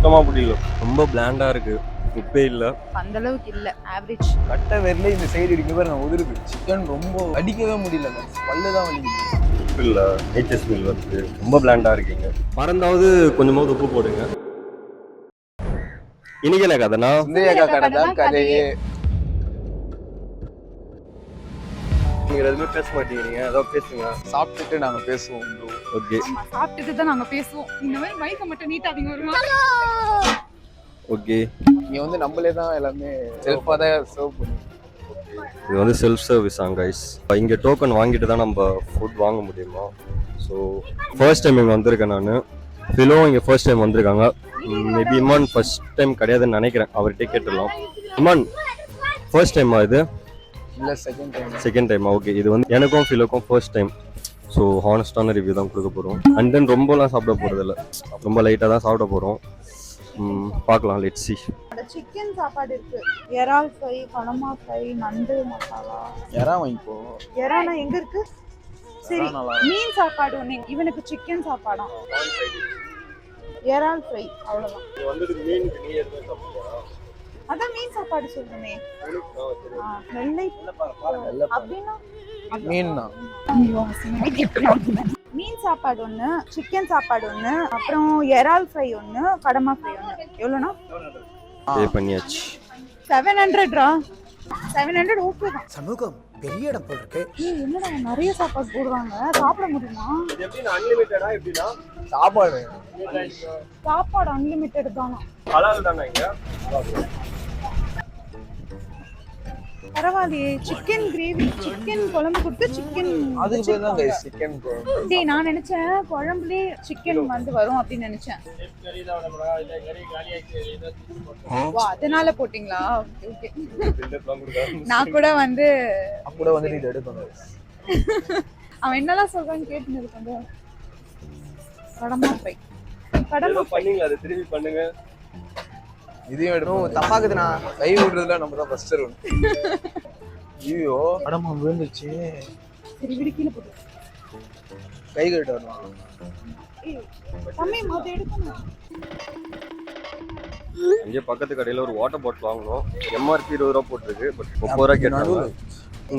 சுத்தமா பிடிக்கல. ரொம்ப பிளாண்டா இருக்கு, உப்பே இல்ல. அந்த அளவுக்கு இல்ல, ஆவரேஜ். கட்ட வெறல இந்த சைடு இருக்கு பாருங்க, உதிருது. சிக்கன் ரொம்ப அடிக்கவே முடியல, பல்லு தான் வலிக்குது. உப்பு இல்ல, நேச்சர் ஸ்மெல் வருது. ரொம்ப பிளாண்டா இருக்கீங்க. மறந்தாவது கொஞ்சமாவது உப்பு போடுங்க. இன்னைக்கு என்ன கதைனா, சுந்தரியா கடை தான் கதையே. நீங்க எதுவுமே பேச மாட்டேங்கிறீங்க, ஏதோ பேசுங்க. சாப்பிட்டுட்டு நாங்க பேசுவோம். ஓகே சாப்பிட்டுட்டு தான் நாங்க பேசுவோம். இந்த மாதிரி மைக்க மட்டும் நீட்டாதீங்க வருமா. ஓகே. நீங்க வந்து நம்மளே தான் எல்லாமே செல்ஃபா தான் சர்வ் பண்ணுவோம். இது வந்து செல்ஃப் சர்வீஸாங்க கைஸ். இங்கே டோக்கன் வாங்கிட்டு தான் நம்ம ஃபுட் வாங்க முடியுமா? ஸோ ஃபர்ஸ்ட் டைம் இங்கே வந்திருக்கேன் நான். ஃபிலோ இங்கே ஃபர்ஸ்ட் டைம் வந்திருக்காங்க. மேபி இமான் ஃபர்ஸ்ட் டைம் கிடையாதுன்னு நினைக்கிறேன், அவர்கிட்ட கேட்டுடலாம். இமான் ஃபர்ஸ்ட் டைமா இது? இல்லை, செகண்ட் டைம். செகண்ட் டைமா? ஓகே. இது வந்து எனக்கும் ஃபிலோக்கும் ஃபர்ஸ்ட் டைம். ஸோ ஹானஸ்டான ரிவ்யூ தான் கொடுக்க போகிறோம். அண்ட் தென் ரொம்பலாம் சாப்பிட போகிறதில்ல, ரொம்ப லைட்டாக தான் சாப்பிட போகிறோம். பார்க்கலாம், லெட்ஸ் சி. சிக்கன் சாப்பாடு இருக்கு, இறால் ஃப்ரை, கனமா ஃப்ரை, நண்டு மசாலா. யாரா வாங்கிப்போ. இறானா எங்க இருக்கு? சரி, மீன் சாப்பாடு ஒண்ணு. இவனுக்கு சிக்கன் சாப்பாடா, இறால் ஃப்ரை, அவ்வளவுதான். அதான் மீன் சாப்பாடு சொல்றேனே. வெள்ளை அப்படின்னா மீன்னா மீன் சாப்பாடு ஒன்று, சிக்கன் சாப்பாடு ஒன்று, அப்புறம் இறால் ஃப்ரை ஒன்று, கடமா ஃப்ரை ஒன்று. எவ்வளோண்ணா? பே பண்ணியாச்சு. 700. 700 ஓகே தான். சமூகம் பெரிய இடம் போல் இருக்கு. என்னடா நிறைய சாப்பாடு போடுறாங்க, சாப்பிட முடியுமா? அன்லிமிட்டடா எப்படின்னா சாப்பாடு சாப்பாடு அன்லிமிட்டட் தானா? ஹலால் தானே இங்க? பரவாயில்லையே. சிக்கன் கிரேவி, சிக்கன் குழம்பு கொடுத்து சிக்கன். அதுக்கு பேர் தான் கைஸ் சிக்கன் குழம்பு. டேய், நான் நினைச்சேன் குழம்புலயே சிக்கன் வந்து வரும் அப்படின்னு நினைச்சேன். வா, அதனால போட்டிங்களா? ஓகே. நான் கூட வந்து கூட வந்து இது எடுக்கணும். அவன் என்னலாம் சொல்றான்னு கேட்டுன்னு இருக்கேன். கடமா ஃப்ரை, கடமா பண்ணீங்களா? அது திருப்பி பண்ணுங்க. இதையும் எடுக்கணும். தப்பாக்குதுண்ணா, கை விடுறதுல நம்ம தான் ஃபர்ஸ்ட் இருக்கணும். ஐயோ, கடமா விழுந்துச்சு. சரி, விடு, கீழே போடு. கை கட்டு வரணும். தம்பி மொத எடுக்கணும். இங்கே பக்கத்து கடையில் ஒரு வாட்டர் பாட்டில் வாங்கணும். எம்ஆர்பி 20 ரூபா போட்டிருக்கு, பட் 30 ரூபா கேட்டாங்க.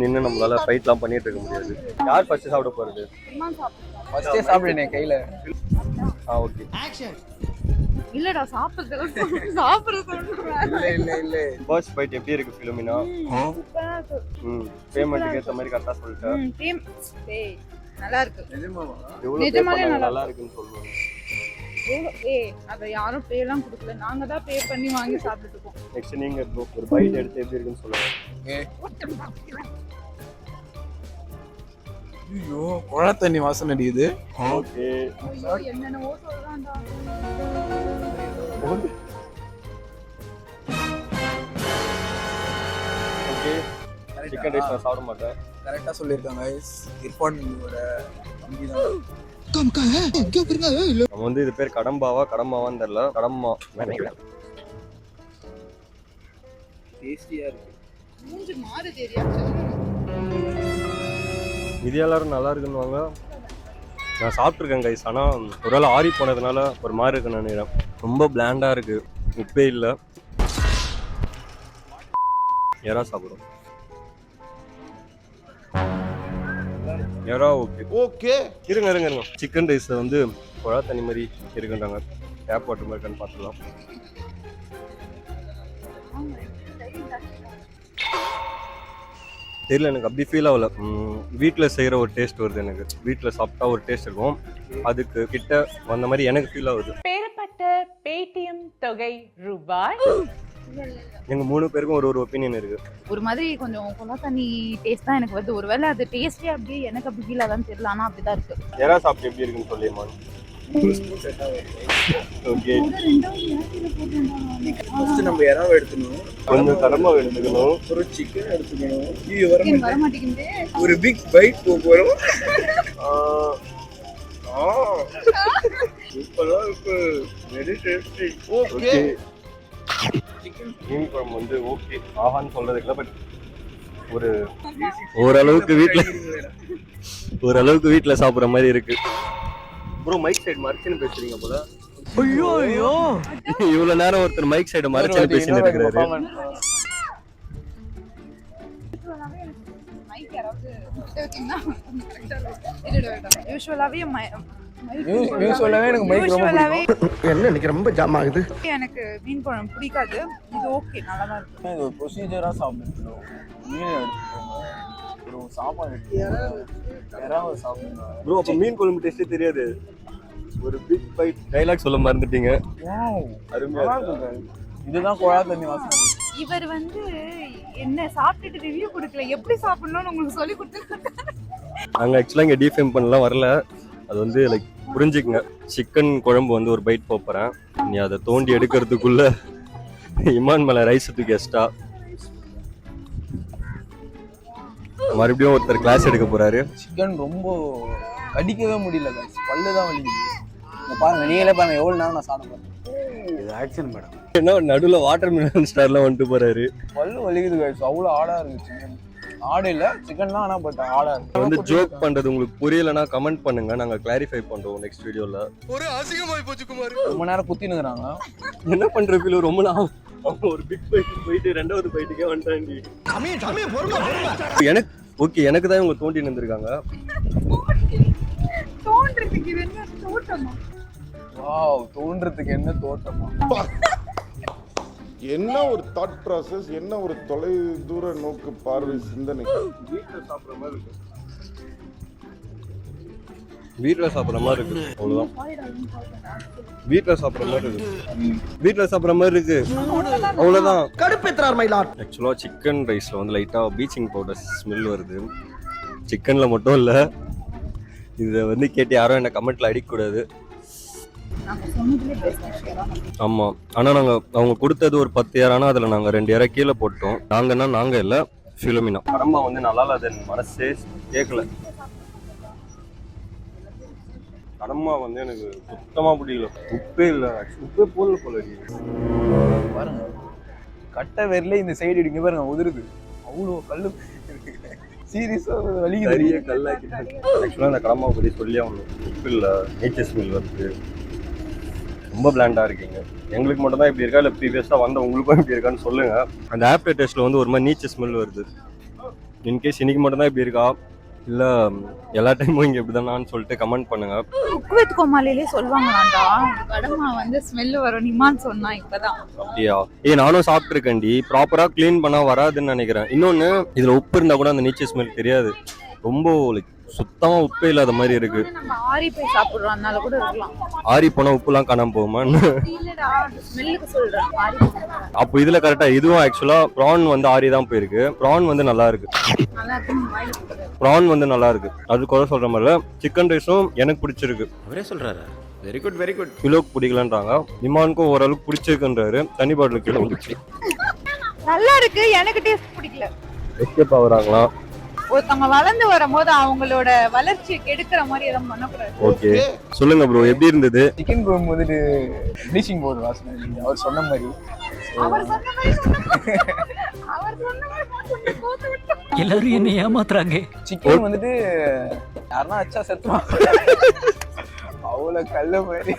நின்று நம்மளால ஃபைட்லாம் பண்ணிட்டு இருக்க முடியாது. யார் ஃபர்ஸ்ட் சாப்பிட போறது? ஃபர்ஸ்டே சாப்பிடுனேன் கையில. ஓகே. இல்லடா, சாப்பிடுறது சொல்றேன். இல்ல ஃபர்ஸ்ட் ஃபைட் எப்படி இருக்கு ஃபிலோமினா? பேமெண்ட்டுக்கு ஏற்ற மாதிரி கரெக்டாக சொல்லிட்டேன். நல்லா இருக்கு. எவ்வளோ நிஜமாலே நல்லா இருக்குன்னு சொல்லுவாங்க. அதை யாரும் பே எல்லாம் கொடுக்கல, நாங்க தான் பே பண்ணி வாங்கி சாப்பிட்டுட்டு இருக்கோம். நெக்ஸ்ட் நீங்க ஒரு பைட் எடுத்து எப்படி இருக்குன்னு சொல்லுங்க. ஐயோ, குழா தண்ணி வாசனை அடிக்குது. ஓகே. என்னென்னவோ சொல்றான்டா. ஓகே. சிக்கன் ரைஸ் நான் சாப்பிட மாட்டேன். கரெக்டா சொல்லிருக்காங்க गाइस. இர்ஃபானோட தம்பி தான். நம்ம வந்து இது பேர் கடம்பாவான்னு தெரியல. கடம்மா நினைக்கிறேன். டேஸ்டியா இருக்கு. மூஞ்சி மாறு தெரியாது. இது எல்லாரும் நல்லா இருக்குன்னுவாங்க. நான் சாப்பிட்ருக்கேன் கைஸ், ஆனால் ஒரு வேளை ஆறி போனதுனால ஒரு மாதிரி இருக்குன்னு நினைக்கிறேன். ரொம்ப பிளாண்டாக இருக்கு, உப்பே இல்லை. எறா சாப்பிடும். எறா ஓகே ஓகே. இருங்க. சிக்கன் ரைஸ் வந்து குழா தண்ணி மாதிரி இருக்குன்றாங்க. டேப் வாட்டர் மாதிரி இருக்கான்னு பார்த்துக்கலாம். தெரியல, எனக்கு அப்படி ஃபீல் ஆகல. வீட்டில் செய்கிற ஒரு டேஸ்ட் வருது எனக்கு. வீட்டில் சாப்பிட்டா ஒரு டேஸ்ட் இருக்கும், அதுக்கு கிட்ட வந்த மாதிரி எனக்கு ஃபீல் ஆகுது. பெறப்பட்ட பேடிஎம் தொகை ரூபாய். எங்க 3 பேருக்கும் ஒரு ஒப்பீனியன் இருக்கு. ஒரு மாதிரி கொஞ்சம் குழா தண்ணி டேஸ்ட் தான் எனக்கு வருது. ஒருவேளை அது டேஸ்டே அப்படியே எனக்கு அப்படி ஃபீல் ஆகான்னு தெரியல, ஆனால் அப்படிதான் இருக்கு. எறா சாப்பிட்டு எப்படி இருக்குன்னு சொல்லியமா? ஓகே. ஃபர்ஸ்ட் நம்ம எறாவை எடுத்துக்கணும், கொஞ்சம் கடமா எடுத்துக்கணும், ஒரு சிக்கன் எடுத்துக்கணும். இது வர மாட்டேங்குது. ஒரு பிக் பைட் போறோம். சூப்பரா இருக்கு, வெரி டேஸ்டி. ஓகே. மீன் குழம்பு வந்து ஓகே, ஆஹான்னு சொல்றதுக்குல, பட் ஓரளவுக்கு வீட்டில் சாப்பிட்ற மாதிரி இருக்கு. ப்ரோ மைக் சைடு மறைச்சுன்னு பேசுறீங்க போல. இவ்வளவு நேரம் ஒருத்தர் மைக் சைடு மறைச்சு பேசிட்டு இருக்கிறாரு. மைக் யாராவது கிட்ட வச்சீங்கன்னா யூசுவலாவே எனக்கு மைக் ரொம்ப என்ன இன்னைக்கு ரொம்ப ஜாம் ஆகுது. எனக்கு மீன் குழம்பு பிடிக்காது. இது ஓகே, நல்லா தான் இருக்கு. இது ப்ரொசீஜரா சாப்பிடணும். மீன் எடுத்துக்கோங்க, சாப்பாடு சாப்பிடுங்க ப்ரோ. அப்ப மீன் குழம்பு டேஸ்டே தெரியாது. ஒரு பிக் பைட் டைலாக் சொல்ல மறந்துட்டீங்க. அருமையா இருக்கு. இதுதான் கோழா தண்ணி வாசனை. இவர் வந்து என்ன சாப்பிட்டுட்டு ரிவ்யூ கொடுக்கல, எப்படி சாப்பிடணும்னு உங்களுக்கு சொல்லி கொடுத்துருக்காங்க. நாங்க ஆக்சுவலா இங்க டிஃபேம் பண்ணலாம் வரல. அது வந்து லைக் புரிஞ்சுக்குங்க. சிக்கன் குழம்பு வந்து ஒரு பைட் போறேன். நீ அதை தோண்டி எடுக்கிறதுக்குள்ள இமான் மேல ரைஸ் தூக்கி எஸ்டா மறுபடியும் ஒருத்தர் கிளாஸ் எடுக்க போறாரு. சிக்கன் ரொம்ப கடிக்கவே முடியல guys. பல்லு தான் வலிக்குது. இங்க பாருங்க, நீங்களே பாருங்க எவ்வளவு நேரம் நான் சாப்பிட போறேன். இது ஆக்சன் மேடம். என்ன நடுவுல வாட்டர் மிலன் ஸ்டார்ல வந்துட்டு போறாரு. பல்லு வலிக்குது guys. அவ்வளவு ஆடா இருக்கு சிக்கன். ஆடு இல்ல சிக்கன் தான், ஆனா பட் ஆடா இருக்கு. வந்து ஜோக் பண்றது உங்களுக்கு புரியலன்னா கமெண்ட் பண்ணுங்க, நாங்க கிளாரிஃபை பண்றோம் நெக்ஸ்ட் வீடியோல. ஒரு அசிங்கமாய் போச்சு குமார். ரொம்ப நேரம் குத்தினுக்குறாங்க. என்ன பண்ற ஃபீல் ரொம்ப நாள் ஒரு பிக் ஃபைட் போயிட்டு ரெண்டாவது ஃபைட்டுக்கே வந்துட்டாண்டி. எனக்கு ஓகே, எனக்கு தான் இவங்க தோண்டி நின்றுருக்காங்க. தோன்றதுக்கு இது என்ன தோட்டமா? வாவ், தோன்றதுக்கு என்ன தோட்டமா? என்ன ஒரு தாட் ப்ராசஸ், என்ன ஒரு தொலை தூர நோக்கு பார்வை சிந்தனை. வீட்டில் சாப்பிட்ற மாதிரி இருக்கு. வீட்டில் சாப்பிட்ற மாதிரி இருக்கு, அவ்வளோதான். வீட்டில் சாப்பிட்ற மாதிரி இருக்கு. வீட்டில் சாப்பிட்ற மாதிரி இருக்கு, அவ்வளோதான். கடுப்பேத்துறார் மயிலாட். ஆக்சுவலாக சிக்கன் ரைஸில் வந்து லைட்டாக பீச்சிங் பவுடர் ஸ்மெல் வருது. சிக்கனில் மட்டும் இல்லை, இதை வந்து கேட்டு யாரும் என்ன கமெண்ட்டில் அடிக்கக்கூடாது. ஆமாம், ஆனால் நாங்கள் அவங்க கொடுத்தது ஒரு 10 ஏர், ஆனால் அதில் நாங்கள் 2 ஏரை கீழே போட்டோம். நாங்கள் இல்லை, ஃபிலோமினா. கடம்பா வந்து நல்லா இல்லை, மனசே கேட்கல. கடம்பா வந்து எனக்கு சுத்தமாக பிடிக்கல. உப்பே இல்லை, உப்பே போடல போல பாருங்க, கட்டை வேர்ல இந்த சைடு இடிங்க பாருங்க, உதிருது. அவ்வளோ கல்லு சீரியஸா வலிக்குது. நிறைய கல்லாக்கிட்டாங்க. ஆக்சுவலாக அந்த கடம்பா பற்றி சொல்லி ஆகணும். உப்பு இல்லை, நேச்சர் ஸ்மெல் வருது. ரொம்ப பிளாண்டா இருக்கீங்க. எங்களுக்கு மட்டும் தான் இப்படி இருக்கா, இல்லை ப்ரீவியஸாக வந்த உங்களுக்கும் இப்படி இருக்கான்னு சொல்லுங்க. அந்த ஆஃப்டர் டேஸ்ட்ல வந்து ஒரு மாதிரி நீச்சல் ஸ்மெல் வருது. இன்கேஸ் இன்னைக்கு மட்டும் தான் இப்படி இருக்கா, இல்லை எல்லா டைமும் இங்கே இப்படி தானான்னு சொல்லிட்டு கமெண்ட் பண்ணுங்க. குக் வித் கோமாளிலே சொல்லுவாங்களாண்டா, கடமா வந்து ஸ்மெல் வரும் நிமான்னு சொன்னா இப்பதான். அப்படியா? நானும் சாப்பிட்டுருக்கேன்டி. ப்ராப்பராக க்ளீன் பண்ணா வராதுன்னு நினைக்கிறேன். இன்னொன்று, இதில் உப்பு இருந்தால் கூட அந்த நீச்சல் ஸ்மெல் தெரியாது. ரொம்ப லைக் சுத்தமா உப்பே இல்லாத மாதிரி இருக்கு. நம்ம ஆரி போய் சாப்பிடுறோம், அதனால கூட இருக்கலாம். ஆரி போனா உப்புலாம் காணாம போகுமா? இல்லடா, ஸ்மெல்லுக்கு சொல்றேன். ஆரி அப்போ இதுல கரெக்டா இதுவும் ஆக்சுவலா ப்ரான் வந்து ஆரி தான் போயிருக்கு. ப்ரான் வந்து நல்லா இருக்கு. நல்லா இருக்கு. ப்ரான் வந்து நல்லா இருக்கு, அது கூட சொல்ற மாதிரி. சிக்கன் ரைஸும் எனக்கு பிடிச்சிருக்கு. அவரே சொல்றாரு, வெரி குட் வெரி குட். கிலோக்கு பிடிக்கலன்றாங்க, நிமானுக்கும் ஓரளவுக்கு பிடிச்சிருக்குன்றாரு. தண்ணி பாட்டில் கீழே வந்துச்சு. நல்லா இருக்கு, எனக்கு டேஸ்ட் பிடிக்கல. எஸ்கேப் ஆகுறாங்களா? ஒருத்தவங்க வளர்ந்து வரும்போது அவங்களோட வளர்ச்சியை கெடுக்கிற மாதிரி எதுவும் பண்ணக்கூடாது. ஓகே, சொல்லுங்க ப்ரோ, எப்படி இருந்தது? சிக்கன் குழம்பு வந்துட்டு ப்ளீச்சிங் பவுடர் வாசனை. அவர் சொன்ன மாதிரி எல்லாரும் என்ன ஏமாத்துறாங்க. சிக்கன் வந்துட்டு யாருன்னா அச்சா செத்துவான். அவ்வளவு கல்ல மாதிரி.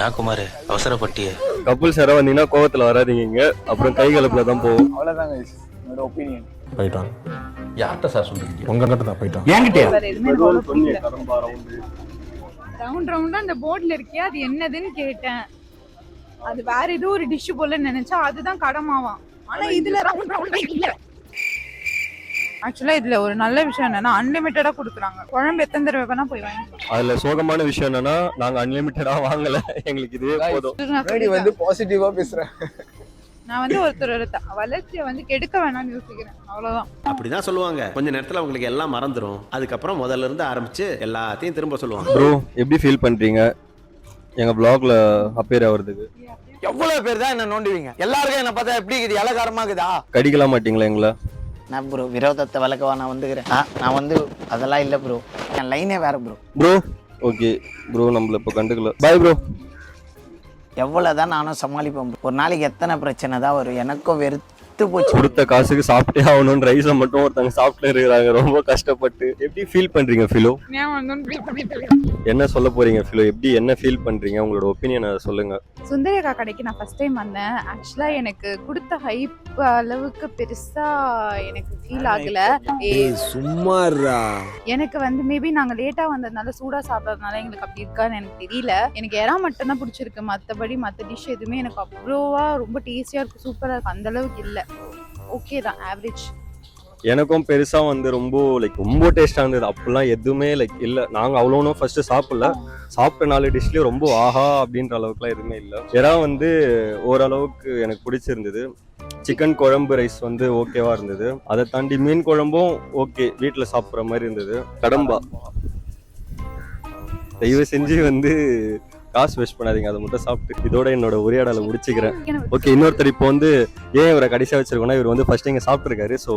நான் குமார் அவசரப்பட்டிய கப்புள்ஸ் யாராவது வந்தீங்கன்னா கோவத்துல வராதீங்க, அப்புறம் கை கலப்புல தான் போகும். அவ்வளவுதாங்க என்னோட ஒப்பீனியன். போயிட்டான். யார்கிட்ட சார் சொல்றீங்க? உங்க கிட்ட தான் போயிட்டான். என்கிட்டயா? ரவுண்ட் ரவுண்டா அந்த போர்ட்ல இருக்கியா, அது என்னதுன்னு கேட்டேன். அது வேற ஏதோ ஒரு டிஷ் போல நினைச்சா அதுதான் கடமாவாம். ஆனா இதுல ரவுண்ட் ரவுண்டா இல்ல. ஆக்சுவலா இதுல ஒரு நல்ல விஷயம் என்னன்னா அன்லிமிட்டடா கொடுக்குறாங்க. குழம்பு எத்தனை தடவை வேணா போய் வாங்கிக்கலாம். அதுல சோகமான விஷயம் என்னன்னா நாங்க அன்லிமிட்டடா வாங்கல, எங்களுக்கு இதுவே போதும். வந்து பாசிட்டிவா பேசுறேன். நான் வந்து ஒருத்தரோட வளர்ச்சியை வந்து கெடுக்க வேணாம்னு யோசிக்கிறேன், அவ்வளவுதான். அப்படிதான் சொல்லுவாங்க. கொஞ்ச நேரத்துல உங்களுக்கு எல்லாம் மறந்துடும். அதுக்கப்புறம் முதல்ல இருந்து ஆரம்பிச்சு எல்லாத்தையும் திரும்ப சொல்லுவாங்க. ப்ரோ, எப்படி ஃபீல் பண்றீங்க எங்க vlogல அப்பேர் ஆவறதுக்கு? எவ்வளவு பேர் தான் என்ன நோண்டுவீங்க? எல்லாருக்கும் என்ன பார்த்தா எப்படி இருக்குது? இலகாரமா இருக்குதா? கடிக்கலாம் மாட்டீங்களா எங்களை? நான் ப்ரோ விரோதத்தை வளர்க்கவா நான் வந்துக்கிறேன். நான் வந்து அதெல்லாம் இல்லை ப்ரோ, என் லைனே வேற ப்ரோ. ப்ரோ ஓகே ப்ரோ, நம்மள இப்போ கண்டுக்கல. Bye bro. எவ்வளோதான் நானும் சமாளிப்பேன். ஒரு நாளைக்கு எத்தனை பிரச்சனை தான் வரும். எனக்கும் செத்து போச்சு. கொடுத்த காசுக்கு சாப்பிட்டே ஆகணும்னு ரைஸை மட்டும் ஒருத்தவங்க சாப்பிட்டு இருக்கிறாங்க ரொம்ப கஷ்டப்பட்டு. எப்படி ஃபீல் பண்றீங்க ஃபிலோ? ஏன் வந்து என்ன சொல்ல போறீங்க ஃபிலோ? எப்படி என்ன ஃபீல் பண்றீங்க? உங்களோட ஒப்பீனியனை சொல்லுங்க. சுந்தரி அக்கா கடைக்கு நான் ஃபர்ஸ்ட் டைம் வந்தேன். ஆக்சுவலா எனக்கு கொடுத்த ஹைப் அளவுக்கு பெருசா எனக்கு ஃபீல் ஆகல. சும்மாறா. எனக்கு வந்து மேபி நாங்க லேட்டா வந்ததுனால சூடா சாப்பிட்டதுனால எங்களுக்கு அப்படி இருக்கான்னு எனக்கு தெரியல. எனக்கு எறா மட்டும் தான் பிடிச்சிருக்கு. மற்றபடி மற்ற டிஷ் எதுவுமே எனக்கு அவ்வளோவா ரொம்ப டேஸ்டியா இருக்கு, சூப்பரா இருக்கு அந்த அளவுக்கு இல்லை. ஓகே தான், ஆவரேஜ். எனக்கும் பெருசா வந்து ரொம்ப டேஸ்டா இருந்தது. அப்படிலாம் எதுவுமே இல்ல. நாங்க அவ்வளோ ஃபர்ஸ்ட் சாப்பிடல. சாப்பிட்ட 4 டிஷ்லயும் ரொம்ப ஆஹா அப்படின்ற அளவுக்குலாம் எதுவுமே இல்லை. எறா வந்து ஓரளவுக்கு எனக்கு பிடிச்சிருந்தது. சிக்கன் குழம்பு ரைஸ் வந்து ஓகேவா இருந்தது. அதை தாண்டி மீன் குழம்பும் ஓகே, வீட்டில் சாப்பிட்ற மாதிரி இருந்தது. கடம்பா தயவு செஞ்சு வந்து காசு வேஸ்ட் பண்ணாதீங்க, அதை மட்டும் சாப்பிட்டு இதோட என்னோட உரையாடலை முடிச்சுக்கிறேன். ஓகே, இன்னொருத்தர் இப்போ வந்து ஏன் இவரை கடைசியாக வச்சிருக்கோம்னா, இவர் வந்து ஃபர்ஸ்ட் இங்கே சாப்பிட்ருக்காரு. ஸோ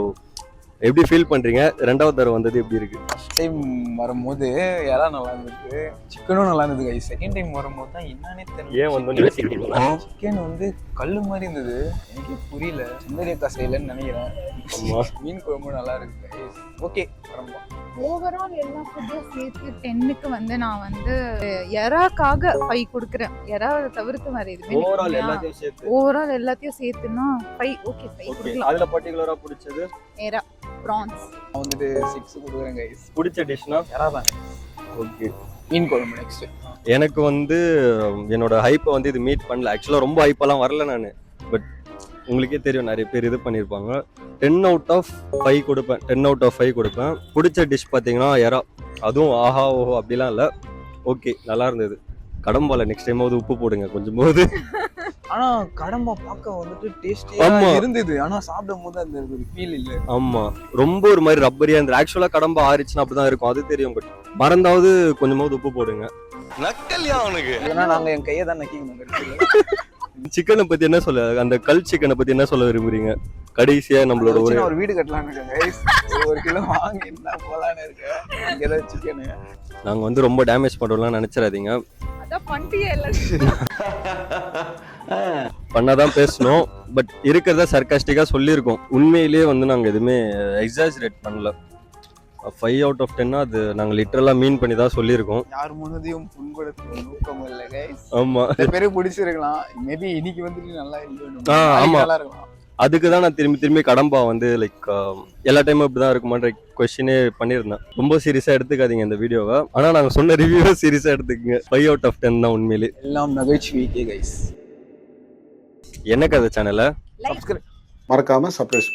எப்படி ஃபீல் பண்றீங்க? 2வது தடவை வந்தது எப்படி இருக்கு? ஃபர்ஸ்ட் டைம் வரும்போது எல்லாம் நல்லா இருந்தது, சிக்கனும் நல்லா இருந்தது கைஸ். செகண்ட் டைம் வரும்போது தான் என்னன்னே தெரியல. ஏன் வந்து சிக்கன் வந்து கல்லு மாதிரி இருந்தது, எனக்கு புரியல. சுந்தரி அக்கா செய்யலன்னு நினைக்கிறேன். மீன் குழம்பு நல்லா இருக்கு கைஸ். ஓகே, வரம்பா. ஓவரால் எல்லா ஃபுட்டும் சேர்த்து 10க்கு வந்து நான் வந்து எறாக்காக 5 கொடுக்குறேன். எறாவை தவிர்த்து வேற எதுவுமே ஓவரால் எல்லாத்தையும் சேர்த்து ஓவரால் எல்லாத்தையும் சேர்த்துனா 5. ஓகே, 5 கொடுக்கலாம். அதுல பர்టిక్యులரா பிடிச்சது எறா, பிரான்ஸ். நான் வந்துட்டு 6 கொடுக்குறேன் கைஸ். பிடிச்ச டிஷ்னா எறா தான். ஓகே, மீன் குழம்பு நெக்ஸ்ட். எனக்கு வந்து என்னோட ஹைப்பை வந்து இது மீட் பண்ணல. ஆக்சுவலாக ரொம்ப ஹைப்பெல்லாம் வரல நான். பட் உங்களுக்கே தெரியும், நிறைய பேர் இது பண்ணியிருப்பாங்க. 10 out of 5 கொடுப்பேன். 10 out of 5 கொடுப்பேன். பிடிச்ச டிஷ் பார்த்தீங்கன்னா எறா. அதுவும் ஆஹா ஓஹோ அப்படிலாம் இல்லை, ஓகே நல்லா இருந்தது. கடம்பால நெக்ஸ்ட் டைம் உப்பு போடுங்க கொஞ்சம் போது. ஆனா கடம்பா பார்க்க வந்துட்டு டேஸ்டியா இருந்தது, ஆனா சாப்பிடும் போது அந்த ஒரு ஃபீல் இல்ல. ஆமா, ரொம்ப ஒரு மாதிரி ரப்பரியா இருந்தது. ஆக்சுவலா கடம்பா ஆறிச்சுன்னா அப்படிதான் இருக்கும், அது தெரியும். பட் மறந்தாவது கொஞ்சமாவது உப்பு போடுங்க. நக்கல்யா அவனுக்கு. ஏன்னா நாங்க என் கையை தான் நக்கிக்கணும். சிக்கனை பத்தி என்ன சொல்ல, அந்த கல் சிக்கனை பத்தி என்ன சொல்ல விரும்புறீங்க கடைசியா? நம்மளோட ஒரு வீடு கட்டலாம்னு இருக்கேன், 1 கிலோ வாங்கி என்ன போலான்னு இருக்கேன். இங்கதான் சிக்கனு நாங்க வந்து ரொம்ப டேமேஜ் பண்றோம்லாம் நினைச்சிடாதீங்க. அதான் பண்ணியே இல்ல, பண்ணாதான் பேசணும். பட் இருக்கிறத சர்காஸ்டிக்கா சொல்லியிருக்கோம். உண்மையிலேயே வந்து நாங்க எதுவுமே எக்ஸாஜரேட் பண்ணல. 5 out of 10 அது நாங்க லிட்டரலா மீன் பண்ணி தான் சொல்லியிருக்கோம். யார் முன்னதையும் புண்படுத்த நோக்கம் இல்ல கைஸ். ஆமா, நிறைய பேருக்கு பிடிச்சிருக்கலாம். மேபி இன்னைக்கு வந்துட்டு நல்லா இல்லைன்னு. ஆமா, நல்லா இருக்கலாம். அதுக்கு தான் நான் திரும்பி கடம்பா வந்து எல்லா டைமும் இப்படிதான் இருக்குமான்ற கொஸ்டினே பண்ணியிருந்தேன். ரொம்ப சீரியஸா எடுத்துக்காதீங்க இந்த வீடியோவை. ஆனா நாங்க சொன்ன ரிவ்யூவை சீரியஸா எடுத்துக்கங்க. 5 out of 10 தான் உண்மையிலே. எல்லாம் நகைச்சுவைக்கே கைஸ். என்ன கதை சேனலை சப்ஸ்கிரைப் மறக்காம சர்ப்ரைஸ்